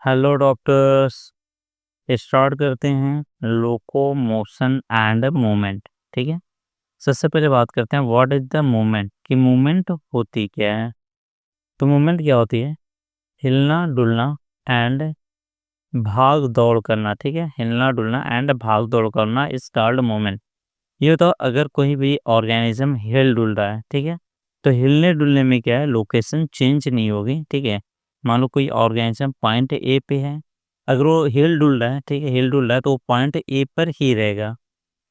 Hello doctors. Start करते हैं locomotion and movement. ठीक है। सबसे पहले बात करते हैं व्हाट इज द मूवमेंट कि मूवमेंट होती क्या है। तो मूवमेंट क्या होती है? हिलना डुलना एंड भाग दौड़ करना। ठीक है, हिलना डुलना एंड भाग दौड़ करना इज कॉल्ड मूवमेंट। ये तो अगर कोई भी ऑर्गेनिज्म हिल डुल रहा है, ठीक है, तो हिलने डुलने में क्या है, लोकेशन चेंज नहीं होगी। ठीक है, मान लो कोई ऑर्गेनिज्म पॉइंट ए पे है, अगर वो हिल डुल रहा है, ठीक है, हिल डुल रहा है तो वो पॉइंट ए पर ही रहेगा।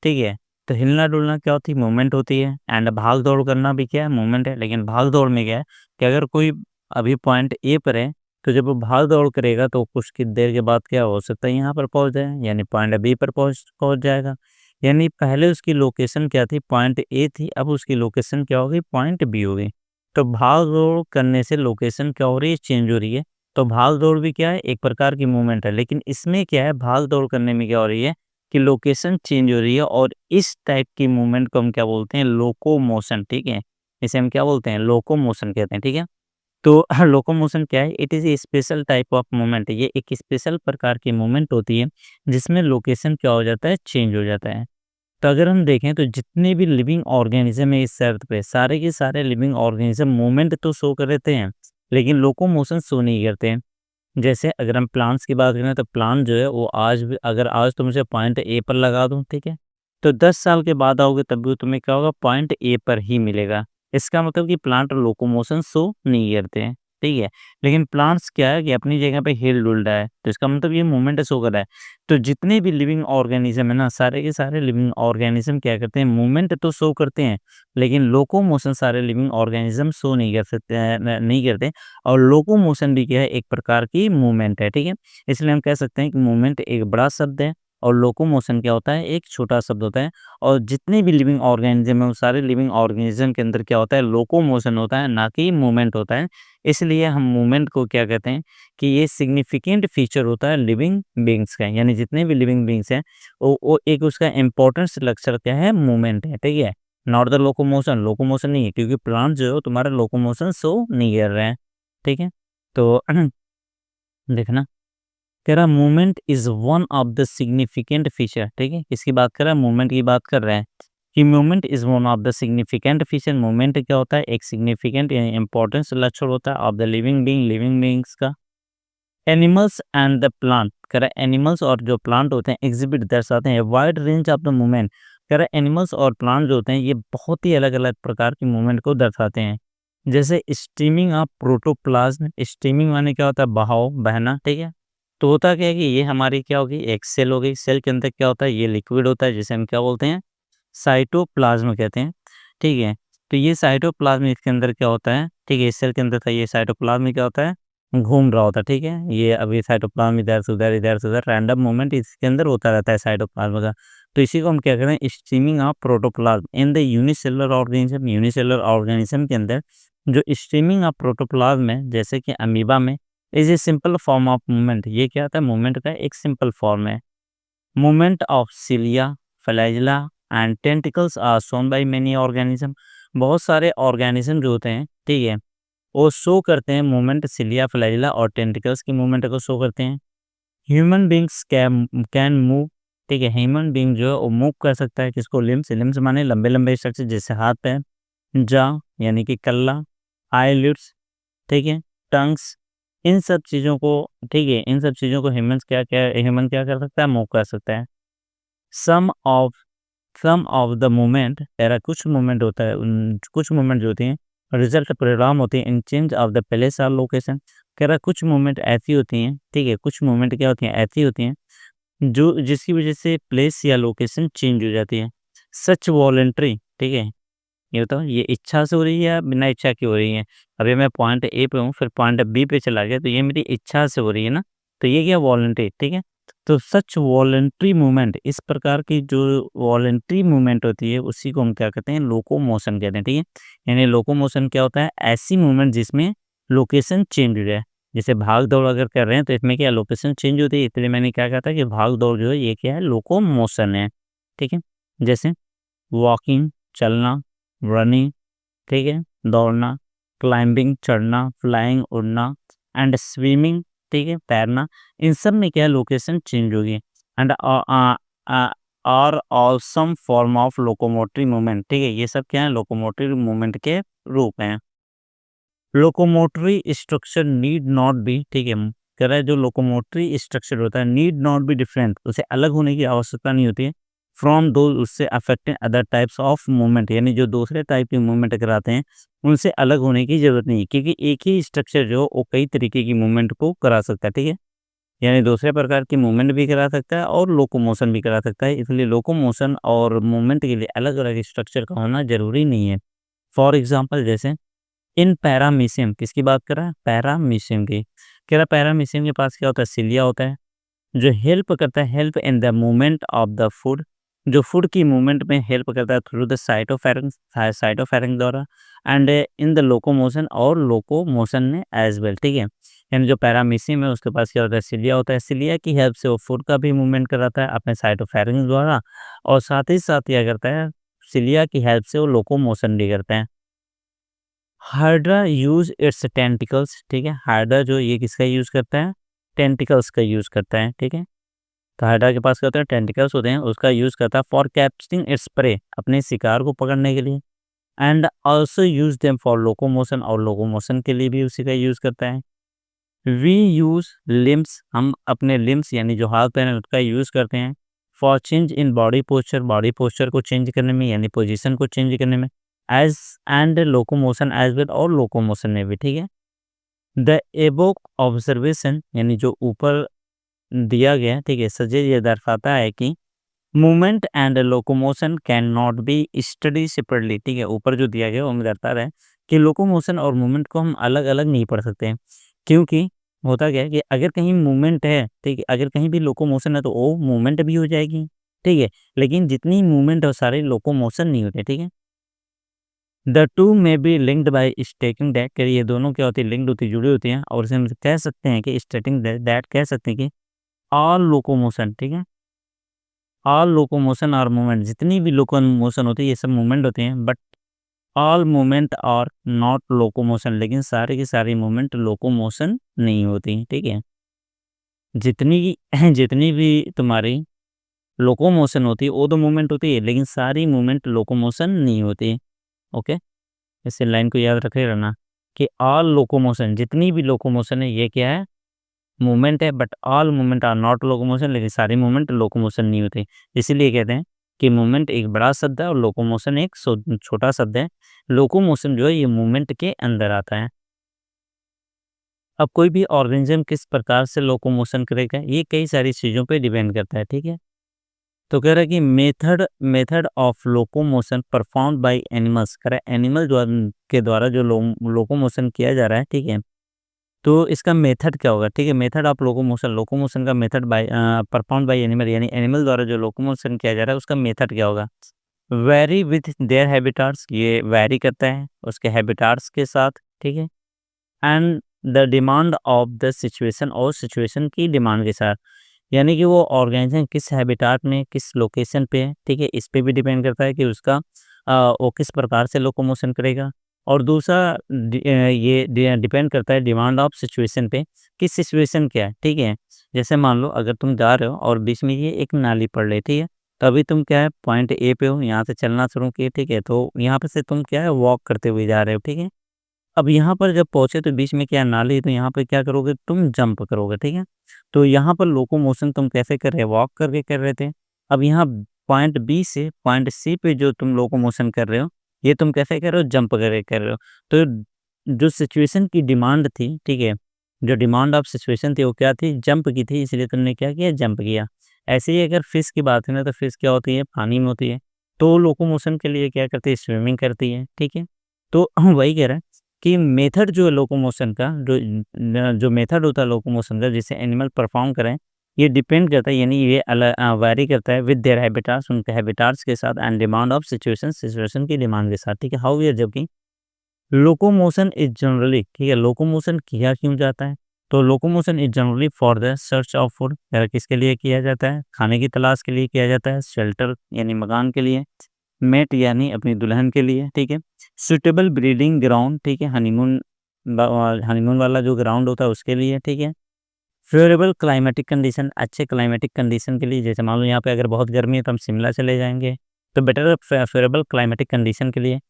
ठीक है, तो हिलना डुलना क्या होती है, मूवमेंट होती है। एंड भाग दौड़ करना भी क्या है, मूवमेंट है। लेकिन भाग दौड़ में क्या है कि अगर कोई अभी पॉइंट ए पर है, तो जब वो भाग दौड़ करेगा तो कुछ की देर के बाद क्या हो सकता है, यहाँ पर पहुँच जाए, यानी पॉइंट बी पर पहुँच पहुँच जाएगा। यानी पहले उसकी लोकेशन क्या थी, पॉइंट ए थी, अब उसकी लोकेशन क्या होगी, पॉइंट बी होगी। तो भाग दौड़ करने से लोकेशन क्या हो रही है, चेंज हो रही है। तो भाग दौड़ भी क्या है, एक प्रकार की मूवमेंट है। लेकिन इसमें क्या है, भाग दौड़ करने में क्या हो रही है कि लोकेशन चेंज हो रही है, और इस टाइप की मूवमेंट को हम क्या बोलते हैं, लोकोमोशन। ठीक है, इसे हम क्या बोलते हैं, लोकोमोशन कहते हैं। ठीक है, तो लोकोमोशन क्या है, it is a special type of movement. ये एक स्पेशल प्रकार की मूवमेंट होती है जिसमें लोकेशन क्या हो जाता है, चेंज हो जाता है। तो अगर हम देखें तो जितने भी लिविंग ऑर्गेनिज्म है इस अर्थ पे, सारे के सारे लिविंग ऑर्गेनिज्म मूवमेंट तो शो कर देते हैं, लेकिन लोकोमोशन शो नहीं करते हैं। जैसे अगर हम प्लांट्स की बात करें तो प्लांट जो है वो आज भी, अगर आज तुम उसे पॉइंट ए पर लगा दूं, ठीक है, तो 10 साल के बाद आओगे तब भी तुम्हें क्या होगा, पॉइंट ए पर ही मिलेगा। इसका मतलब कि प्लांट लोकोमोशन शो नहीं करते हैं। ठीक है, लेकिन प्लांट्स क्या है कि अपनी जगह पे हिल डुल रहा है, तो इसका मतलब ये मूवमेंट शो कर रहा है। तो जितने भी लिविंग ऑर्गेनिज्म है ना, सारे के सारे लिविंग ऑर्गेनिज्म क्या करते हैं, मूवमेंट तो शो करते हैं, लेकिन लोकोमोशन सारे लिविंग ऑर्गेनिज्म शो नहीं कर सकते हैं, नहीं करते। और लोकोमोशन भी क्या है, एक प्रकार की मूवमेंट है। ठीक है, इसलिए हम कह सकते हैं कि मूवमेंट एक बड़ा शब्द है और लोकोमोशन क्या होता है, एक छोटा शब्द होता है। और जितने भी लिविंग ऑर्गेनिज्म है, वो सारे लिविंग ऑर्गेनिज्म के अंदर क्या होता है, लोकोमोशन होता है, ना कि मूवमेंट होता है। इसलिए हम मूवमेंट को क्या कहते हैं कि ये सिग्निफिकेंट फीचर होता है लिविंग बींग्स का। यानी जितने भी लिविंग बींग्स हैं, वो एक उसका इम्पोर्टेंस लक्षण क्या है, मूवमेंट है। ठीक है, नॉट द लोकोमोशन, लोकोमोशन नहीं है, क्योंकि प्लांट जो है वो तुम्हारा लोकोमोशन शो नहीं कर रहे हैं। ठीक है, तो देखना, कह रहा movement is one of the significant feature. ठीक है, किसकी बात कर रहा है, मूवमेंट की बात कर रहे हैं कि movement is one of the significant feature. Movement क्या होता है, एक सिग्निफिकेंट इंपॉर्टेंस लक्षण होता है of the living being, living beings का। एनिमल्स एंड द प्लांट, कह रहा है एनिमल्स और जो प्लांट होते हैं एग्जिबिट दर्शाते हैं wide range of the movement. कह रहा है एनिमल्स और प्लांट जो होते हैं ये बहुत ही अलग अलग प्रकार की मूवमेंट को दर्शाते हैं। जैसे स्ट्रीमिंग ऑफ प्रोटोप्लाज्म, स्ट्रीमिंग माने क्या होता है, बहाव, बहना। ठीक है, तो होता क्या है कि ये हमारी क्या होगी, एक सेल हो गई, सेल के अंदर क्या होता है, ये लिक्विड होता है जिसे हम क्या बोलते हैं, साइटोप्लाज्म कहते हैं। ठीक है, तो ये साइटोप्लाज्म इसके अंदर क्या होता है, ठीक है, इस सेल के अंदर था, ये साइटोप्लाज्म में क्या होता है, घूम रहा होता है। ठीक है, ये अभी साइटोप्लाज्म इधर से उधर रैंडम मूवमेंट इसके अंदर होता रहता है साइटोप्लाज्म का। तो इसी को हम क्या कहते हैं, streaming of protoplasm in the unicellular organism. Unicellular organism के अंदर जो स्ट्रीमिंग ऑफ प्रोटोप्लाज्म है, जैसे कि अमीबा में, is a simple form of movement. ये क्या होता है, मूवमेंट का एक सिंपल फॉर्म है। Movement of cilia, flagella and tentacles are shown by many organism. बहुत सारे ऑर्गेनिज्म जो होते हैं, ठीक है, वो शो करते हैं मूवमेंट, सिलिया, फ्लैजिला और टेंटिकल्स की मूवमेंट को शो करते हैं। Human beings can can move. ठीक है, ह्यूमन बींग जो है वो मूव कर सकता है, किसको, लिम्स, लिम्स माने लंबे लंबे स्ट्रक्चर जैसे हाथ पैर, जा यानी कि कल्ला, आईलिड्स, ठीक है, टंग्स, इन सब चीज़ों को, ठीक है, इन सब चीज़ों को ह्यूमन क्या कर सकता है, मूव कर सकता है। Some of some of the movement, ऐसा कुछ मूवमेंट होता है, कुछ मूवमेंट जो होती हैं रिजल्ट परिणाम होते हैं इन चेंज ऑफ द प्लेस और लोकेशन। कह रहा कुछ मूवमेंट ऐसी होती हैं, ठीक है, कुछ मूवमेंट क्या होती हैं, ऐसी होती हैं जो जिसकी वजह से प्लेस या लोकेशन चेंज हो जाती है। सच वॉलेंट्री, ठीक है, ये बताओ ये इच्छा से हो रही है या बिना इच्छा की हो रही है। अभी मैं पॉइंट ए पे हूँ, फिर पॉइंट बी पे चला गया, तो ये मेरी इच्छा से हो रही है ना, तो ये क्या, वॉलंटरी। ठीक है, तो सच वॉलंटरी मूवमेंट, इस प्रकार की जो वॉलंटरी मूवमेंट होती है उसी को हम क्या कहते हैं, लोकोमोशन कहते हैं। ठीक है, यानी लोकोमोशन क्या होता है, ऐसी मूवमेंट जिसमें लोकेशन चेंज हो जाए। जैसे भाग दौड़ अगर कर रहे हैं तो इसमें क्या, लोकेशन चेंज होती है, इसलिए मैंने क्या कहा था कि भाग दौड़ जो है ये क्या है, लोकोमोशन है। ठीक है, जैसे वॉकिंग, चलना, रनिंग, ठीक है, दौड़ना, क्लाइंबिंग, चढ़ना, फ्लाइंग, उड़ना एंड स्विमिंग, ठीक है, तैरना, इन सब में क्या है लोकेशन चेंज होगी and are awesome form of locomotive movement, ठीक है, ये सब क्या है लोकोमोटिव मूवमेंट के रूप हैं। Locomotory structure need not be, ठीक है, कह रहा है जो लोकोमोटरी स्ट्रक्चर होता है नीड नॉट बी डिफरेंट, उसे अलग होने की आवश्यकता नहीं होती है फ्रॉम दो उससे affecting other types of movement, यानी जो दूसरे टाइप की मूवमेंट कराते हैं उनसे अलग होने की जरूरत नहीं है, क्योंकि एक ही स्ट्रक्चर जो वो कई तरीके की मूवमेंट को करा सकता है, ठीक है, यानी दूसरे प्रकार की मूवमेंट भी करा सकता है और लोकोमोशन भी करा सकता है, इसलिए लोकोमोशन और मूवमेंट के लिए अलग अलग स्ट्रक्चर का होना जरूरी नहीं है। फॉर एग्जाम्पल जैसे इन पैरामीशियम, किसकी बात कर रहा है, पैरामीशियम की, कह रहा है पैरामीशियम के पास क्या होता है, सिलिया होता है, जो हेल्प करता है, help in the movement of the food, जो फूड की मूवमेंट में हेल्प करता है थ्रू द साइटोफेरेंक्स, साइटोफेरेंक्स द्वारा, एंड इन द लोकोमोशन और लोकोमोशन में एज वेल, ठीक है, यानी जो पैरामीशियम है उसके पास क्या होता है, सिलिया होता है, सिलिया की हेल्प से वो फूड का भी मूवमेंट कराता है अपने साइटोफेरेंक्स द्वारा, और साथ ही साथ क्या करता है, सिलिया की हेल्प से वो लोकोमोशन भी करते हैं। हाइड्रा यूज इट्स टेंटिकल्स, ठीक है, हाइड्रा जो ये किसका यूज करता है, टेंटिकल्स का यूज करता है, ठीक है, तो हाइड्रा के पास क्या होता है, टेंटिकल्स होते हैं, उसका यूज करता है फॉर कैप्चरिंग इट्स प्रे, अपने शिकार को पकड़ने के लिए, and also use them for locomotion, और लोकोमोशन के लिए भी उसी का यूज करता है। वी यूज लिम्स, हम अपने लिम्स यानी जो हाथ पैर हैं उसका यूज करते हैं for change in body posture को चेंज करने में, यानी पोजीशन को चेंज करने में, as and locomotion as well, और लोकोमोशन में भी, ठीक है। द एबोक ऑब्जर्वेशन, यानी जो ऊपर दिया गया है, ठीक है, सजे ये दर्शाता है कि movement and locomotion can not be study separately, ठीक है, ऊपर जो दिया गया वो हमें दर्शा रहा है कि लोकोमोशन और मूवमेंट को हम अलग अलग नहीं पढ़ सकते हैं, क्योंकि होता क्या है कि अगर कहीं मूवमेंट है, ठीक है, अगर कहीं भी लोकोमोशन है तो वो मूवमेंट भी हो जाएगी, ठीक है, लेकिन जितनी मूवमेंट है वो सारे लोकोमोशन नहीं होते, ठीक है। द टू में be linked by stating that, ये दोनों क्या होती है, लिंक्ड होती जुड़ी होती हैं, और इसे हम कह सकते हैं कि स्टेटिंग दैट कह सकते हैं कि ऑल लोकोमोशन, ठीक है, ऑल लोकोमोशन और मूवमेंट, जितनी भी लोकोमोशन होती है ये सब मूवमेंट होते हैं, बट ऑल मूवमेंट और नॉट लोकोमोशन, लेकिन सारे की सारी मूवमेंट लोकोमोशन नहीं होती, ठीक है, जितनी जितनी भी तुम्हारी लोकोमोशन होती है वो तो मूवमेंट होती है, लेकिन सारी मूवमेंट लोकोमोशन नहीं होती, ओके, इस लाइन को याद रखे रहना कि ऑल लोकोमोशन, जितनी भी लोकोमोशन है ये क्या है, मूवमेंट है, but all movement are not locomotion, लेकिन सारी मूवमेंट लोकोमोशन नहीं होती, इसीलिए कहते हैं कि मूवमेंट एक बड़ा शब्द है और लोकोमोशन एक छोटा शब्द है। लोकोमोशन जो है ये मूवमेंट के अंदर आता है। अब कोई भी ऑर्गेनिज्म किस प्रकार से लोकोमोशन करेगा ये कई सारी चीज़ों पे डिपेंड करता है, ठीक है, तो कह रहा है कि method method of locomotion performed by animals, कह रहा है एनिमल के द्वारा जो लोकोमोशन किया जा रहा है, ठीक है, तो इसका मेथड क्या होगा, ठीक है, मेथड ऑफ लोकोमोशन, लोकोमोशन का method by perform by animal, यानी एनिमल द्वारा जो लोकोमोशन किया जा रहा है उसका मेथड क्या होगा, वेरी विथ देयर हैबिटाट्स, ये वेरी करता है उसके हैबिटाट्स के साथ, ठीक है, and the demand of the situation, और सिचुएशन की डिमांड के साथ, यानी कि वो ऑर्गेनिज्म किस हैबिटाट में किस लोकेशन पे है, ठीक है, इस पे भी डिपेंड करता है कि उसका वो किस प्रकार से लोकोमोशन करेगा, और दूसरा ये डिपेंड करता है डिमांड ऑफ सिचुएशन पे, कि सिचुएशन क्या है, ठीक है, जैसे मान लो अगर तुम जा रहे हो और बीच में ये एक नाली पड़ रही, ठीक है, तो अभी तुम क्या है पॉइंट ए पे हो, यहाँ से चलना शुरू किए, ठीक है, तो यहाँ पे से तुम क्या है वॉक करते हुए जा रहे हो, ठीक है, अब यहाँ पर जब पहुँचे तो बीच में क्या नाली है, तो यहाँ पे क्या करोगे तुम जंप करोगे, ठीक है, तो यहाँ पर लोकोमोशन तुम कैसे कर रहे हो, वॉक करके कर रहे थे, अब यहाँ पॉइंट बी से पॉइंट सी पे जो तुम लोकोमोशन कर रहे हो ये तुम कैसे कर रहे हो, जंप करके कर रहे हो, तो जो सिचुएशन की डिमांड थी, ठीक है, जो डिमांड ऑफ सिचुएशन थी वो क्या थी, जंप की थी, इसलिए तुमने क्या किया, जंप किया। ऐसे ही अगर फिश की बात है ना, तो फिश क्या होती है, पानी में होती है, तो लोकोमोशन के लिए क्या करती है, स्विमिंग करती है, ठीक है, तो हम वही कह रहे हैं कि मेथड जो है लोकोमोशन का, जो मेथड होता है लोकोमोशन का जिसे एनिमल परफॉर्म करें, ये डिपेंड करता है, यानी ये वैरी करता है विद देयर हैबिटाट्स, उनके हैबिटाट्स के साथ, एंड डिमांड ऑफ सिचुएशन की डिमांड के साथ, ठीक है, हाउ जबकि लोकोमोशन इज जनरली, ठीक है, लोकोमोशन किया क्यों जाता है, तो locomotion is generally for the search of food, किसके लिए किया जाता है, खाने की तलाश के लिए किया जाता है, शेल्टर यानी मकान के लिए, मेट यानी अपनी दुल्हन के लिए, ठीक है, सुटेबल ब्रीडिंग ग्राउंड, ठीक है, हनीमून वाला जो ग्राउंड होता है उसके लिए, ठीक है, फेवरेबल क्लाइमेटिक कंडीशन, अच्छे क्लाइमेटिक कंडीशन के लिए, जैसे मान लो यहाँ पे अगर बहुत गर्मी है तो हम शिमला चले जाएँगे, तो बेटर फेवरेबल क्लाइमेटिक कंडीशन के लिए।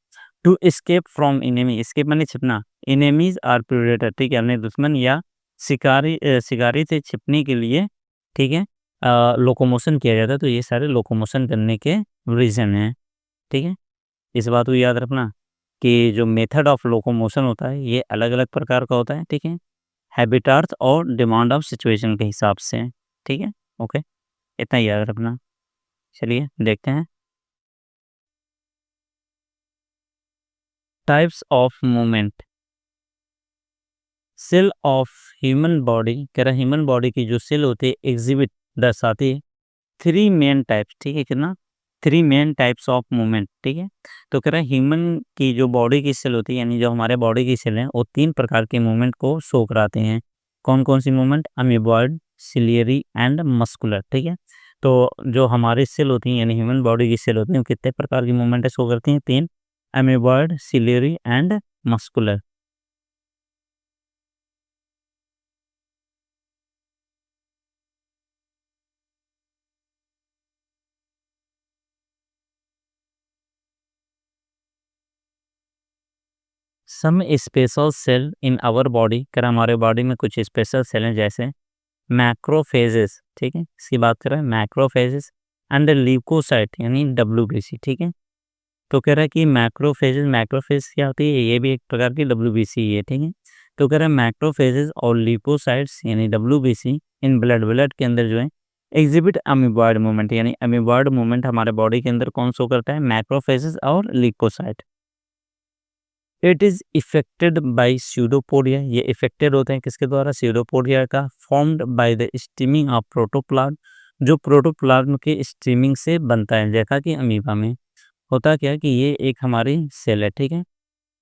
To escape from enemy, escape माने छिपना, एनिमीज़ आर प्रेडेटर, ठीक है, अपने दुश्मन या शिकारी से छिपने के लिए, ठीक है, लोकोमोशन किया जाता है, तो ये सारे लोकोमोशन करने के रीज़न हैं, ठीक है। इस बात को याद रखना कि जो मेथड ऑफ लोकोमोशन होता है, ये अलग-अलग प्रकार का होता है, ठीक है। हैबिटाट्स और डिमांड ऑफ सिचुएशन के हिसाब से, ठीक है, ओके, इतना याद रखना। चलिए देखते हैं types of movement. Cell of human body, कह रहा है ह्यूमन बॉडी की जो सेल होती है एग्जिबिट, दर्शाती है थ्री मेन टाइप्स, ठीक है, कितना, three main types of movement, ठीक है। तो कह रहा है ह्यूमन की जो बॉडी की सेल होती है, यानी जो हमारे बॉडी की सेल है, वो तीन प्रकार के मूवमेंट को शो कराते हैं। कौन कौन सी movement, amoeboid, ciliary and muscular, ठीक है। तो जो हमारी सेल होती हैं, यानी ह्यूमन बॉडी की सेल होती हैं, वो कितने प्रकार की मूवमेंट शो करती हैं, तीन, amoeboid, ciliary and muscular. Some special cell in our body, कर हमारे बॉडी में कुछ स्पेशल सेल हैं, जैसे मैक्रोफेजेस, ठीक है, इसकी बात कर रहे हैं मैक्रोफेजेस एंड ल्यूकोसाइट यानी डब्ल्यूबीसी, ठीक है। तो कह रहा है कि मैक्रोफेजेस, मैक्रोफेज क्या होती है, ये भी एक प्रकार की डब्ल्यूबीसी ही है, ठीक है। तो कह रहा है मैक्रोफेजेस और ल्यूकोसाइट्स यानी डब्ल्यूबीसी इन ब्लड के अंदर जो है एग्जिबिट अमीबॉइड मूवमेंट, यानी अमीबॉइड मूवमेंट हमारे बॉडी के अंदर कौन शो करता है, मैक्रोफेजेस और leucocyte. It is effected by pseudopodia, ये इफेक्टेड होते हैं किसके द्वारा, स्यूडोपोडिया का, formed by the streaming of protoplasm, जो प्रोटोप्लाज्म के स्टीमिंग से बनता है, जैसा कि अमीबा में होता क्या है कि ये एक हमारी सेल है, ठीक है,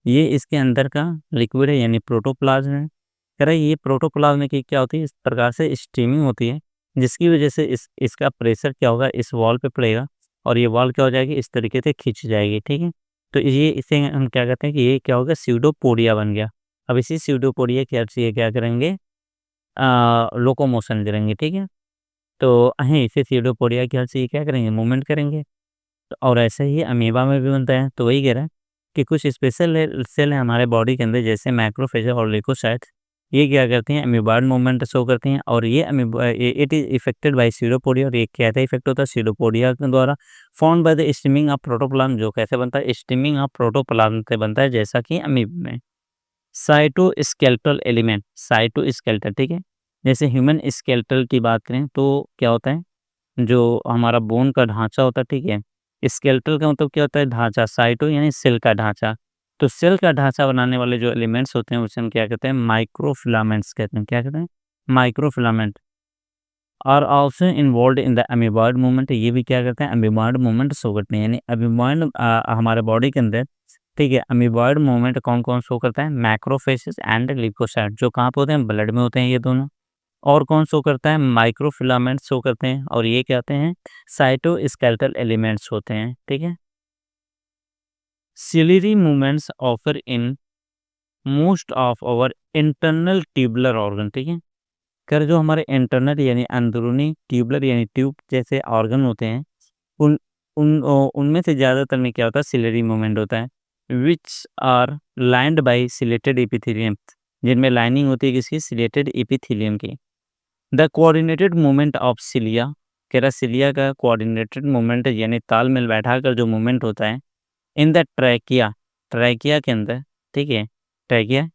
ये इसके अंदर का लिक्विड है यानी प्रोटोप्लाज्म है। कह रहा है ये प्रोटोप्लाज्म की क्या होती है, इस प्रकार से स्टीमिंग होती है, जिसकी वजह से इसका प्रेशर क्या होगा, इस वॉल पे पड़ेगा और ये वॉल क्या हो जाएगी, इस तरीके से खिंच जाएगी, ठीक है। तो ये इसे हम क्या कहते हैं कि ये क्या होगा, स्यूडोपोडिया बन गया। अब इसी स्यूडोपोडिया की हेल्प से ये क्या करेंगे, लोकोमोशन करेंगे, ठीक है। तो इसे स्यूडोपोडिया की हेल्प से ये क्या करेंगे, मूवमेंट करेंगे। तो और ऐसे ही अमीबा में भी बनता है, तो वही कह रहा है कि कुछ स्पेशल सेल है हमारे बॉडी के अंदर, जैसे मैक्रोफेज और ल्यूकोसाइट्स, ये क्या करती हैं, अमीबॉइड मूवमेंट शो करती हैं, और ये it is effected by pseudopodia, और ये कहता है इफेक्ट होता है स्यूडोपोडिया के द्वारा, form by the streaming of protoplasm, जो कैसे बनता है, स्टीमिंग ऑफ प्रोटोप्लाज्म से बनता है, जैसा कि अमीबा में। साइटोस्केलेटल एलिमेंट, साइटोस्केलेटल, ठीक है, जैसे ह्यूमन स्केलेटल की बात करें तो क्या होता है, जो हमारा बोन का ढांचा होता है, ठीक है, स्केलेटल का मतलब क्या होता है, ढांचा, साइटो यानी सेल का ढांचा। तो सेल का ढांचा बनाने वाले जो एलिमेंट्स होते हैं उसे हम क्या कहते हैं, माइक्रोफिलामेंट्स कहते हैं, क्या कहते हैं, microfilament. Are also involved in the amoeboid movement, ये भी क्या करते हैं, अमीबॉइड मूवमेंट शो करते हैं, यानी अमीबॉइड हमारे बॉडी के अंदर, ठीक है, अमीबॉइड मूवमेंट कौन कौन शो करता है, मैक्रोफेजेस एंड ल्यूकोसाइट, जो कहाँ पे होते हैं, ब्लड में होते हैं ये दोनों। और कौन शो करता है, माइक्रोफिलामेंट शो करते हैं, और ये कहते हैं साइटोस्केलेटल एलिमेंट्स होते हैं, ठीक है। Ciliary movements occur in most of our internal tubular organ, ठीक है, कर जो हमारे इंटरनल यानी अंदरूनी ट्यूबुलर यानी ट्यूब जैसे ऑर्गन होते हैं, उन उनमें से ज़्यादातर में क्या होता है, सिलियरी मूवमेंट होता है, which are lined by ciliated epithelium, जिनमें लाइनिंग होती है किसकी, सिलेटेड एपिथेलियम की। The coordinated movement of cilia, कह रहा सिलिया का कोऑर्डिनेटेड मूवमेंट यानी तालमेल बैठाकर जो मूवमेंट होता है, इन द ट्रैकिया, ट्रैकिया के अंदर, ठीक है, ट्रैकिया,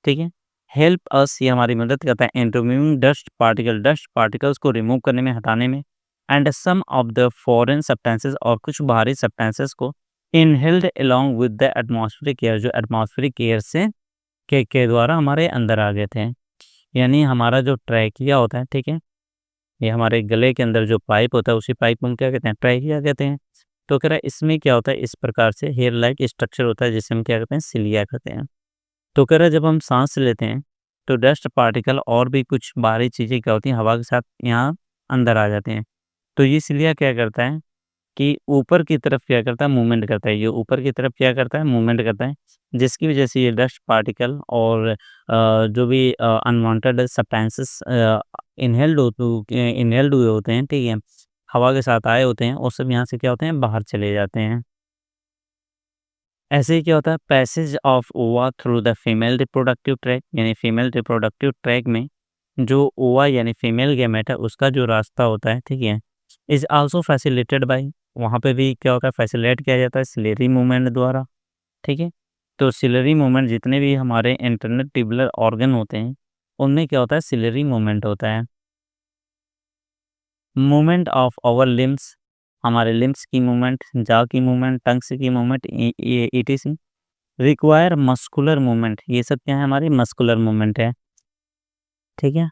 ठीक है, हेल्प अस, ये हमारी मदद करता है in removing dust particle, dust particles को रिमूव करने में, हटाने में, and some of the foreign substances, और कुछ बाहरी सब्सटेंसेस को inhaled along with the atmospheric air, जो एटमॉस्फेरिक एयर से के द्वारा हमारे अंदर आ गए थे। यानी हमारा जो ट्रैकिया होता है, ठीक है, ये हमारे गले के अंदर जो पाइप होता है, उसी पाइप को हम क्या कहते हैं, ट्रैकिया कहते हैं। तो कह रहा है इसमें क्या होता है, इस प्रकार से हेयर लाइक स्ट्रक्चर होता है, जिसे हम क्या कहते हैं, सिलिया कहते हैं। तो कह रहा है जब हम सांस लेते हैं तो डस्ट पार्टिकल और भी कुछ बाहरी चीज़ें क्या होती हैं, हवा के साथ यहाँ अंदर आ जाते हैं। तो ये सिलिया क्या करता है कि ऊपर की तरफ क्या करता है, मूवमेंट करता है, ये ऊपर की तरफ क्या करता है, मूवमेंट करता है, जिसकी वजह से ये डस्ट पार्टिकल और जो भी अनवांटेड सब्सटेंसेस इनहेल्ड हुए होते हैं, ठीक है? हवा के साथ आए होते हैं और सब यहाँ से क्या होते हैं, बाहर चले जाते हैं। ऐसे ही क्या होता है, पैसेज ऑफ ओवा through the female reproductive tract, यानी फीमेल रिप्रोडक्टिव ट्रैक में जो ओवा यानी फीमेल गैमेट है उसका जो रास्ता होता है, ठीक है, इज़ आल्सो फैसिलिटेटेड बाय, वहाँ पे भी क्या होता है, फैसिलिटेट किया जाता है सिलेरी मूवमेंट द्वारा, ठीक है? तो सिलेरी मूवमेंट जितने भी हमारे इंटरनल ट्यूबुलर ऑर्गन होते हैं, उनमें क्या होता है, सिलेरी मूवमेंट होता है। मूवमेंट ऑफ आवर लिम्स, हमारे लिम्स की मूवमेंट, जॉ की मूवमेंट, टंग्स की movement, etc require muscular movement, ये सब क्या है, हमारी मस्कुलर मूवमेंट है, ठीक है?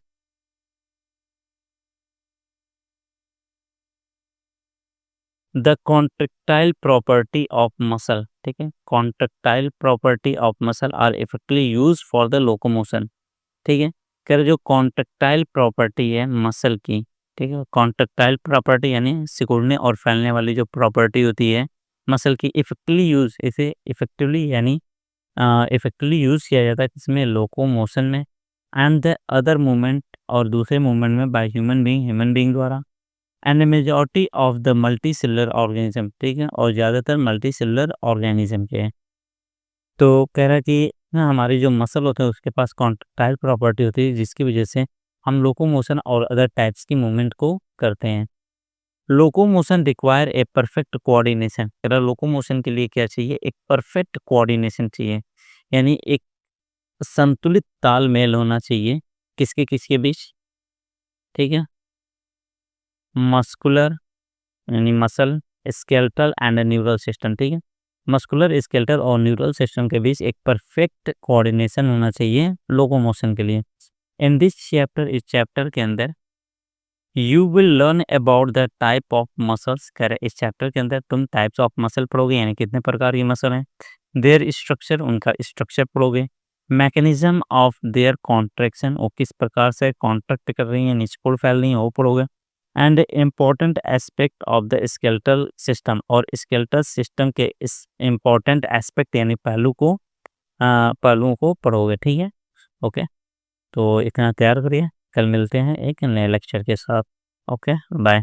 The contractile property of muscle, ठीक है? Contractile property of muscle are effectively used for the locomotion, ठीक है? कह रहे जो कॉन्ट्रैक्टाइल प्रॉपर्टी है मसल की, ठीक है? कॉन्ट्रैक्टाइल प्रॉपर्टी यानी सिकुड़ने और फैलने वाली जो प्रॉपर्टी होती है मसल की, इफेक्टिवली यूज़, इसे इफेक्टिवली यानी इफेक्टिवली यूज़ किया जाता है किसमें, लोकोमोशन में, एंड द अदर मूवमेंट और दूसरे मूवमेंट में बाय ह्यूमन बीइंग द्वारा, and majority of the multi cellular organism, ठीक है? और ज़्यादातर मल्टी सेलुलर ऑर्गेनिज्म के हैं। तो कह रहा है कि ना हमारी जो मसल होता है उसके पास कॉन्ट्रैक्टाइल प्रॉपर्टी होती है जिसकी वजह से हम लोकोमोशन और अदर टाइप्स की मूवमेंट को करते हैं। Locomotion require a perfect coordination, कह रहा लोकोमोशन के लिए क्या चाहिए, एक परफेक्ट कोऑर्डिनेशन चाहिए, यानी एक संतुलित तालमेल होना चाहिए किसके किसके बीच, ठीक है? मस्कुलर यानी muscle, skeletal and neural system, ठीक है? मस्कुलर, स्केलेटल और न्यूरल सिस्टम के बीच एक परफेक्ट कोऑर्डिनेशन होना चाहिए लोकोमोशन के लिए। इन दिस चैप्टर, इस चैप्टर के अंदर you will learn about the type of muscles, कह रहे इस चैप्टर के अंदर तुम टाइप्स ऑफ मसल पढ़ोगे, यानी कितने प्रकार की मसल हैं, देयर स्ट्रक्चर, उनका स्ट्रक्चर पढ़ोगे, मैकेनिज्म ऑफ देयर कॉन्ट्रैक्शन, वो किस प्रकार से कॉन्ट्रैक्ट कर रही हैं, निचकोड़ फैल रही हैं, वो पढ़ोगे, and important aspect of the skeletal system, और स्केलेटल सिस्टम के इस इम्पॉर्टेंट एस्पेक्ट यानी पहलुओं को पढ़ोगे, ठीक है? ओके, तो इतना तैयार करिए, कल मिलते हैं एक नए लेक्चर के साथ। Okay, bye.